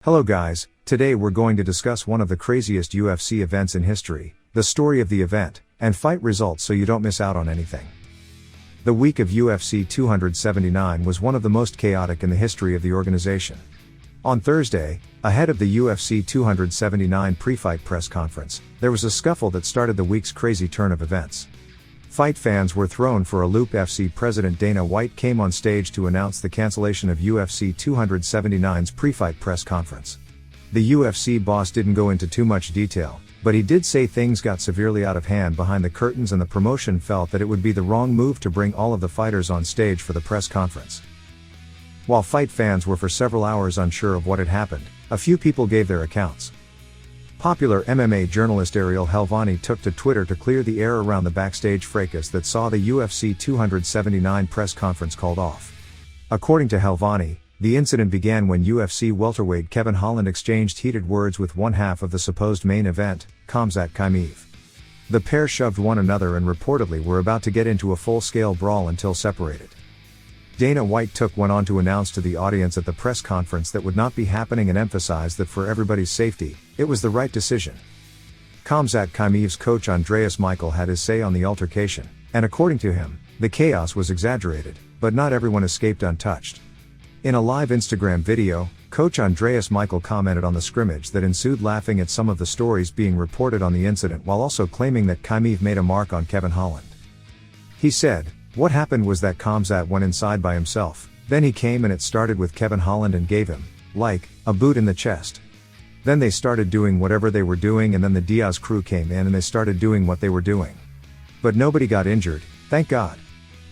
Hello guys, today we're going to discuss one of the craziest UFC events in history, the story of the event, and fight results so you don't miss out on anything. The week of UFC 279 was one of the most chaotic in the history of the organization. On Thursday, ahead of the UFC 279 pre-fight press conference, there was a scuffle that started the week's crazy turn of events. Fight fans were thrown for a loop. FC President Dana White came on stage to announce the cancellation of UFC 279's pre-fight press conference. The UFC boss didn't go into too much detail, but he did say things got severely out of hand behind the curtains and the promotion felt that it would be the wrong move to bring all of the fighters on stage for the press conference. While fight fans were for several hours unsure of what had happened, a few people gave their accounts. Popular MMA journalist Ariel Helvani took to Twitter to clear the air around the backstage fracas that saw the UFC 279 press conference called off. According to Helvani, the incident began when UFC welterweight Kevin Holland exchanged heated words with one half of the supposed main event, Khamzat Chimaev. The pair shoved one another and reportedly were about to get into a full-scale brawl until separated. Dana White went on to announce to the audience at the press conference that would not be happening and emphasized that for everybody's safety, it was the right decision. Khamzat Chimaev's coach Andreas Michael had his say on the altercation, and according to him, the chaos was exaggerated, but not everyone escaped untouched. In a live Instagram video, coach Andreas Michael commented on the scrimmage that ensued, laughing at some of the stories being reported on the incident while also claiming that Chimaev made a mark on Kevin Holland. He said, "What happened was that Khamzat went inside by himself, then he came and it started with Kevin Holland and gave him, like, a boot in the chest. Then they started doing whatever they were doing and then the Diaz crew came in and they started doing what they were doing. But nobody got injured, thank God."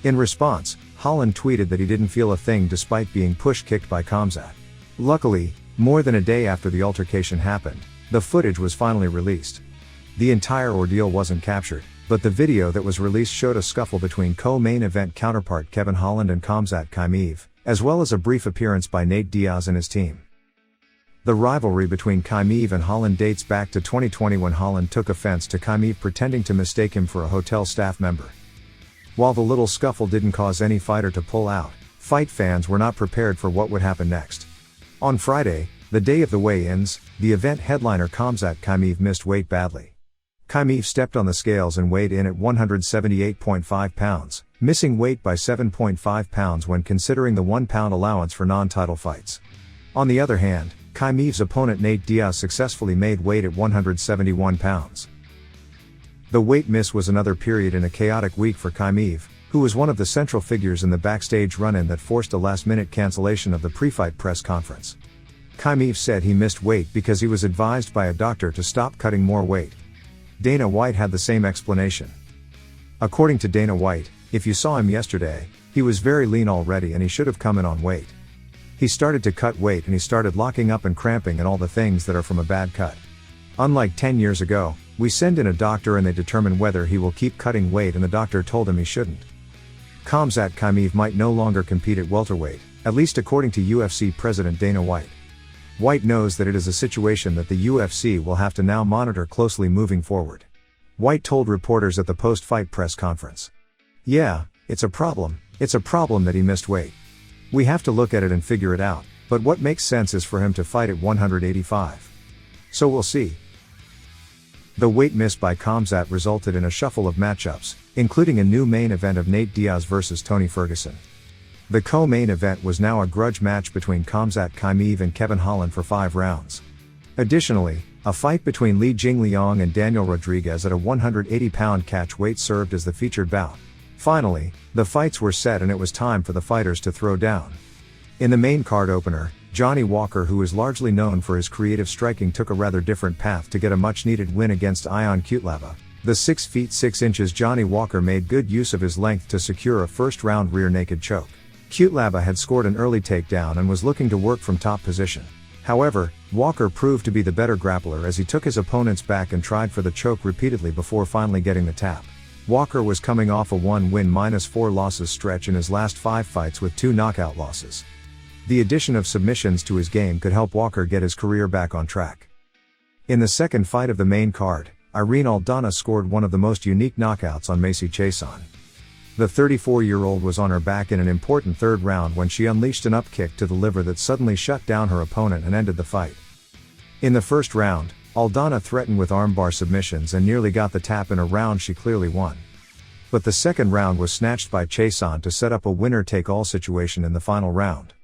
In response, Holland tweeted that he didn't feel a thing despite being push-kicked by Khamzat. Luckily, more than a day after the altercation happened, the footage was finally released. The entire ordeal wasn't captured, but the video that was released showed a scuffle between co-main event counterpart Kevin Holland and Khamzat Chimaev, as well as a brief appearance by Nate Diaz and his team. The rivalry between Chimaev and Holland dates back to 2020 when Holland took offense to Chimaev pretending to mistake him for a hotel staff member. While the little scuffle didn't cause any fighter to pull out, fight fans were not prepared for what would happen next. On Friday, the day of the weigh-ins, the event headliner Khamzat Chimaev missed weight badly. Chimaev stepped on the scales and weighed in at 178.5 pounds, missing weight by 7.5 pounds when considering the 1 pound allowance for non-title fights. On the other hand, Chimaev's opponent Nate Diaz successfully made weight at 171 pounds. The weight miss was another period in a chaotic week for Chimaev, who was one of the central figures in the backstage run-in that forced a last-minute cancellation of the pre-fight press conference. Chimaev said he missed weight because he was advised by a doctor to stop cutting more weight. Dana White had the same explanation. According to Dana White, "If you saw him yesterday, he was very lean already and he should have come in on weight. He started to cut weight and he started locking up and cramping and all the things that are from a bad cut. Unlike 10 years ago, we send in a doctor and they determine whether he will keep cutting weight and the doctor told him he shouldn't." Khamzat Chimaev might no longer compete at welterweight, at least according to UFC President Dana White. White knows that it is a situation that the UFC will have to now monitor closely moving forward. White told reporters at the post-fight press conference, "Yeah, it's a problem that he missed weight. We have to look at it and figure it out, but what makes sense is for him to fight at 185. So we'll see." The weight miss by Khamzat resulted in a shuffle of matchups, including a new main event of Nate Diaz versus Tony Ferguson. The co-main event was now a grudge match between Khamzat Chimaev and Kevin Holland for 5 rounds. Additionally, a fight between Li Jingliang and Daniel Rodriguez at a 180-pound catch weight served as the featured bout. Finally, the fights were set and it was time for the fighters to throw down. In the main card opener, Johnny Walker, who is largely known for his creative striking, took a rather different path to get a much-needed win against Ion Cutelaba. The 6 feet 6 inches Johnny Walker made good use of his length to secure a first-round rear naked choke. Cutelaba had scored an early takedown and was looking to work from top position. However, Walker proved to be the better grappler as he took his opponent's back and tried for the choke repeatedly before finally getting the tap. Walker was coming off a 1-win-4 losses stretch in his last 5 fights with 2 knockout losses. The addition of submissions to his game could help Walker get his career back on track. In the second fight of the main card, Irene Aldana scored one of the most unique knockouts on Macy Chiasson. The 34-year-old was on her back in an important third round when she unleashed an upkick to the liver that suddenly shut down her opponent and ended the fight. In the first round, Aldana threatened with armbar submissions and nearly got the tap in a round she clearly won. But the second round was snatched by Chimaev to set up a winner-take-all situation in the final round.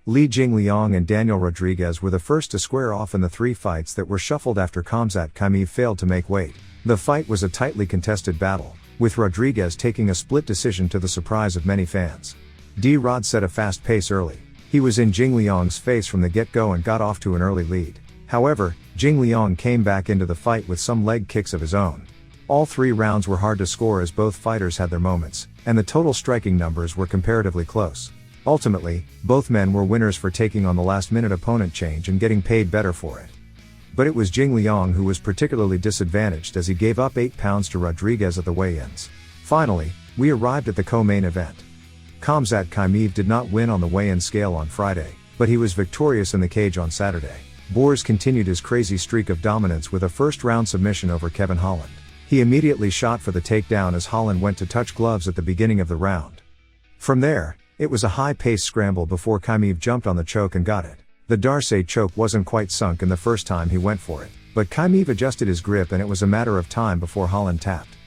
Li Jingliang and Daniel Rodriguez were the first to square off in the three fights that were shuffled after Khamzat failed to make weight. The fight was a tightly contested battle, with Rodriguez taking a split decision to the surprise of many fans. D-Rod set a fast pace early. He was in Jingliang's face from the get-go and got off to an early lead. However, Jingliang came back into the fight with some leg kicks of his own. All three rounds were hard to score as both fighters had their moments, and the total striking numbers were comparatively close. Ultimately, both men were winners for taking on the last-minute opponent change and getting paid better for it. But it was Jingliang who was particularly disadvantaged as he gave up 8 pounds to Rodriguez at the weigh-ins. Finally, we arrived at the co-main event. Chimaev did not win on the weigh-in scale on Friday, but he was victorious in the cage on Saturday. Boers continued his crazy streak of dominance with a first-round submission over Holland. He immediately shot for the takedown as Holland went to touch gloves at the beginning of the round. From there, it was a high-paced scramble before Chimaev jumped on the choke and got it. The Darce choke wasn't quite sunk in the first time he went for it, but Chimaev adjusted his grip and it was a matter of time before Holland tapped.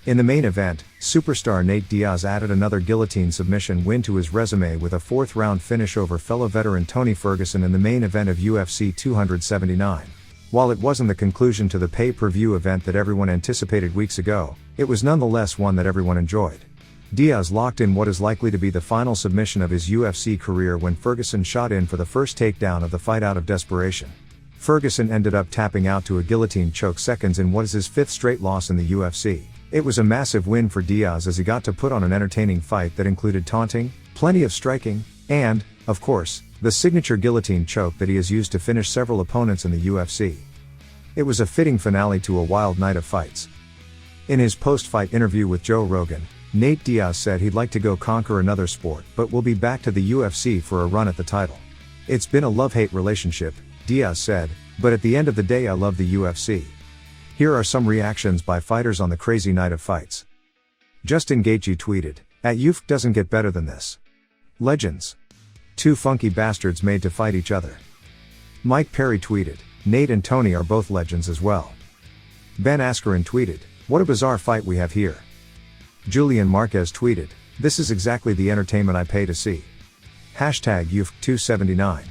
In the main event, superstar Nate Diaz added another guillotine submission win to his resume with a fourth-round finish over fellow veteran Tony Ferguson in the main event of UFC 279. While it wasn't the conclusion to the pay-per-view event that everyone anticipated weeks ago, it was nonetheless one that everyone enjoyed. Diaz locked in what is likely to be the final submission of his UFC career when Ferguson shot in for the first takedown of the fight out of desperation. Ferguson ended up tapping out to a guillotine choke seconds in what is his fifth straight loss in the UFC. It was a massive win for Diaz as he got to put on an entertaining fight that included taunting, plenty of striking, and, of course, the signature guillotine choke that he has used to finish several opponents in the UFC. It was a fitting finale to a wild night of fights. In his post-fight interview with Joe Rogan, Nate Diaz said he'd like to go conquer another sport but will be back to the UFC for a run at the title. "It's been a love-hate relationship," Diaz said, "but at the end of the day I love the UFC." Here are some reactions by fighters on the crazy night of fights. Justin Gaethje tweeted, "UFC doesn't get better than this. Legends. Two funky bastards made to fight each other." Mike Perry tweeted, "Nate and Tony are both legends as well." Ben Askren tweeted, "What a bizarre fight we have here." Julian Marquez tweeted, "This is exactly the entertainment I pay to see." #UFC 279.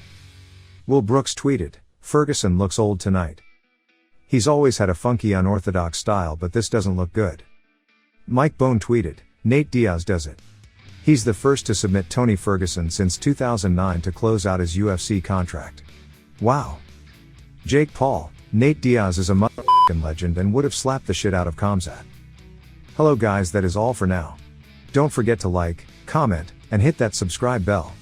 Will Brooks tweeted, "Ferguson looks old tonight. He's always had a funky unorthodox style but this doesn't look good." Mike Bone tweeted, "Nate Diaz does it. He's the first to submit Tony Ferguson since 2009 to close out his UFC contract. Wow." Jake Paul, "Nate Diaz is a motherfucking legend and would have slapped the shit out of Khamzat." Hello guys, that is all for now. Don't forget to like, comment, and hit that subscribe bell.